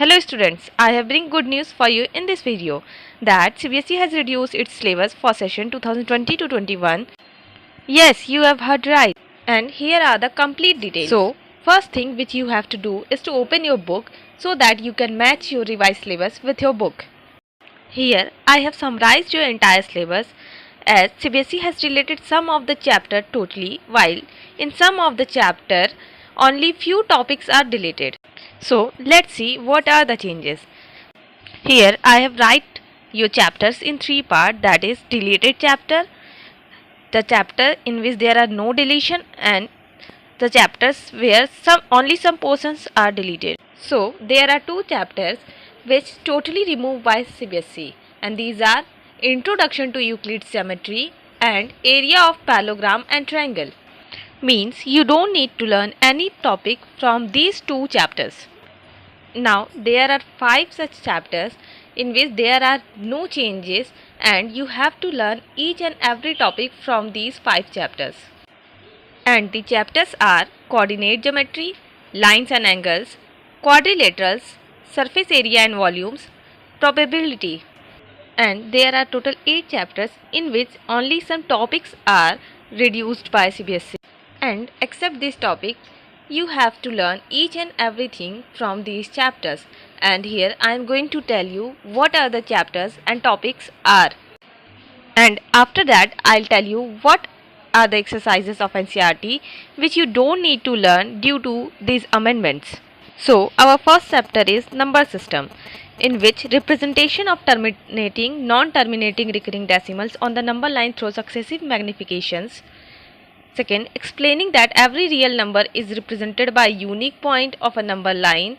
Hello students, I have bring good news for you in this video that CBSE has reduced its syllabus for session 2020 to 21. Yes, you have heard right. And here are the complete details. So, first thing which you have to do is to open your book so that you can match your revised syllabus with your book. Here I have summarized your entire syllabus as CBSE has related some of the chapter totally while in some of the chapter only few topics are deleted. So let's see what are the changes. Here I have write your chapters in three parts, that is deleted chapter, the chapter in which there are no deletion, and the chapters where only some portions are deleted. So there are two chapters which totally removed by CBSE, and these are Introduction to Euclid's Geometry and Area of Parallelogram and Triangle. Means you don't need to learn any topic from these two chapters. Now there are 5 such chapters in which there are no changes and you have to learn each and every topic from these 5 chapters. And the chapters are Coordinate Geometry, Lines and Angles, Quadrilaterals, Surface Area and Volumes, Probability. And there are total 8 chapters in which only some topics are reduced by CBSE. And except this topic, you have to learn each and everything from these chapters. And here I am going to tell you what are the chapters and topics are. And after that I'll tell you what are the exercises of NCERT which you don't need to learn due to these amendments. So our first chapter is number system, in which representation of terminating, non-terminating recurring decimals on the number line through successive magnifications. Second, explaining that every real number is represented by a unique point of a number line,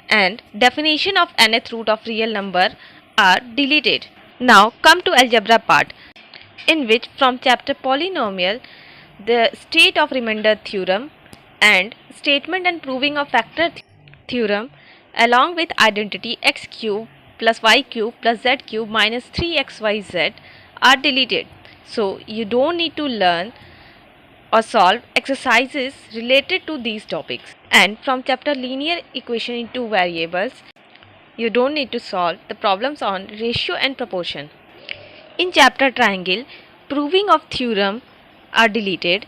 and definition of nth root of real number are deleted. Now come to algebra part, in which from chapter polynomial, the state of remainder theorem and statement and proving of factor theorem along with identity x cube plus y cube plus z cube minus 3xyz are deleted. So you don't need to learn or solve exercises related to these topics. And from chapter linear equation in two variables, you don't need to solve the problems on ratio and proportion. In chapter triangle, proving of theorem are deleted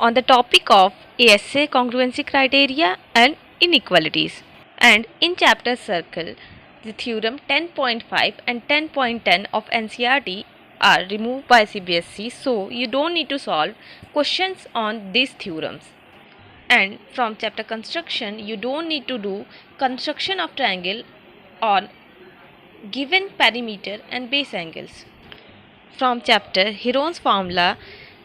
on the topic of ASA congruency criteria and inequalities. And in chapter circle, the theorem 10.5 and 10.10 of NCERT are removed by CBSE, so you don't need to solve questions on these theorems. And from chapter construction, you don't need to do construction of triangle on given perimeter and base angles. From chapter Heron's formula,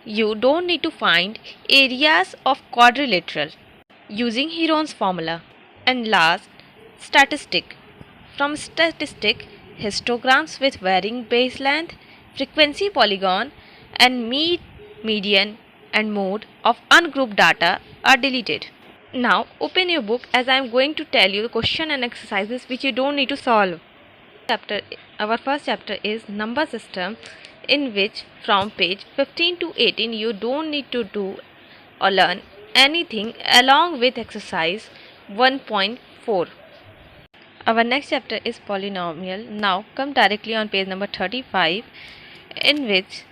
you don't need to find areas of quadrilateral using Heron's formula. And last, statistic. From statistic, histograms with varying base length, frequency polygon, and median and mode of ungrouped data are deleted. Now open your book as I am going to tell you the question and exercises which you don't need to solve. Our first chapter is number system, in which from page 15 to 18 you don't need to do or learn anything along with exercise 1.4. Our next chapter is polynomial. Now come directly on page number 35, in which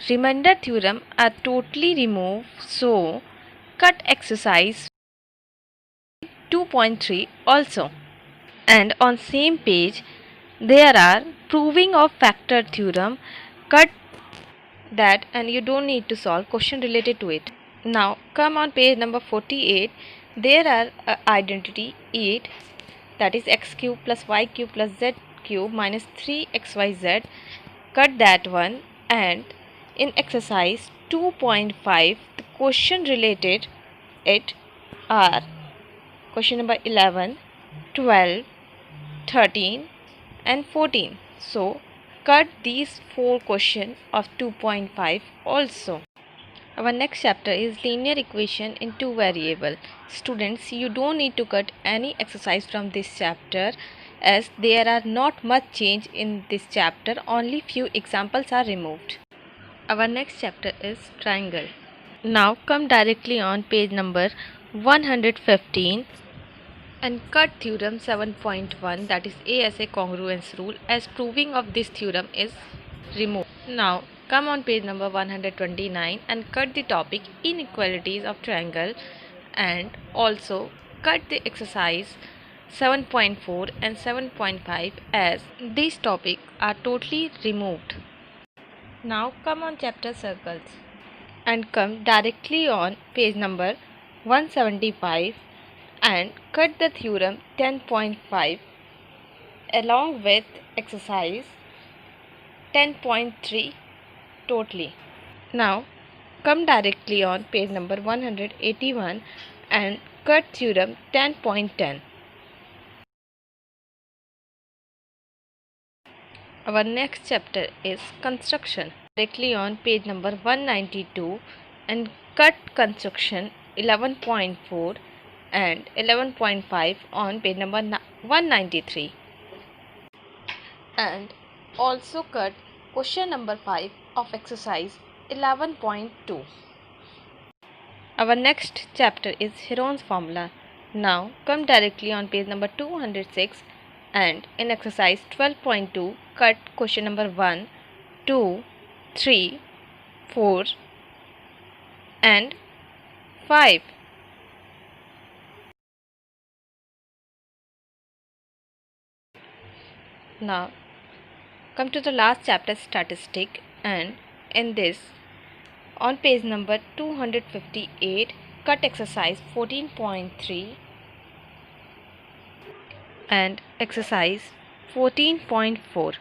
remainder theorem are totally removed, so cut exercise 2.3 also. And on same page there are proving of factor theorem, cut that and you don't need to solve question related to it. Now come on page number 48, there are identity 8, that is x cube plus y cube plus z cube minus 3xyz, cut that one. And in exercise 2.5, the question related it are question number 11, 12, 13 and 14. So cut these 4 questions of 2.5 also. Our next chapter is linear equation in two variable. Students, you don't need to cut any exercise from this chapter as there are not much change in this chapter, only few examples are removed. Our next chapter is triangle. Now come directly on page number 115, and cut theorem 7.1, that is ASA congruence rule, as proving of this theorem is removed. Now come on page number 129 and cut the topic inequalities of triangle, and also cut the exercise 7.4 and 7.5 as these topics are totally removed. Now come on chapter circles and come directly on page number 175 and cut the theorem 10.5 along with exercise 10.3 totally. Now come directly on page number 181 and cut theorem 10.10. Our next chapter is construction. Directly on page number 192 and cut construction 11.4 and 11.5 on page number 193, and also cut question number 5 of exercise 11.2. Our next chapter is Heron's formula. Now come directly on page number 206 and in exercise 12.2 cut question number 1, 2, 3, 4 and 5. Now come to the last chapter, statistic, and in this on page number 258 cut exercise 14.3 and exercise 14.4.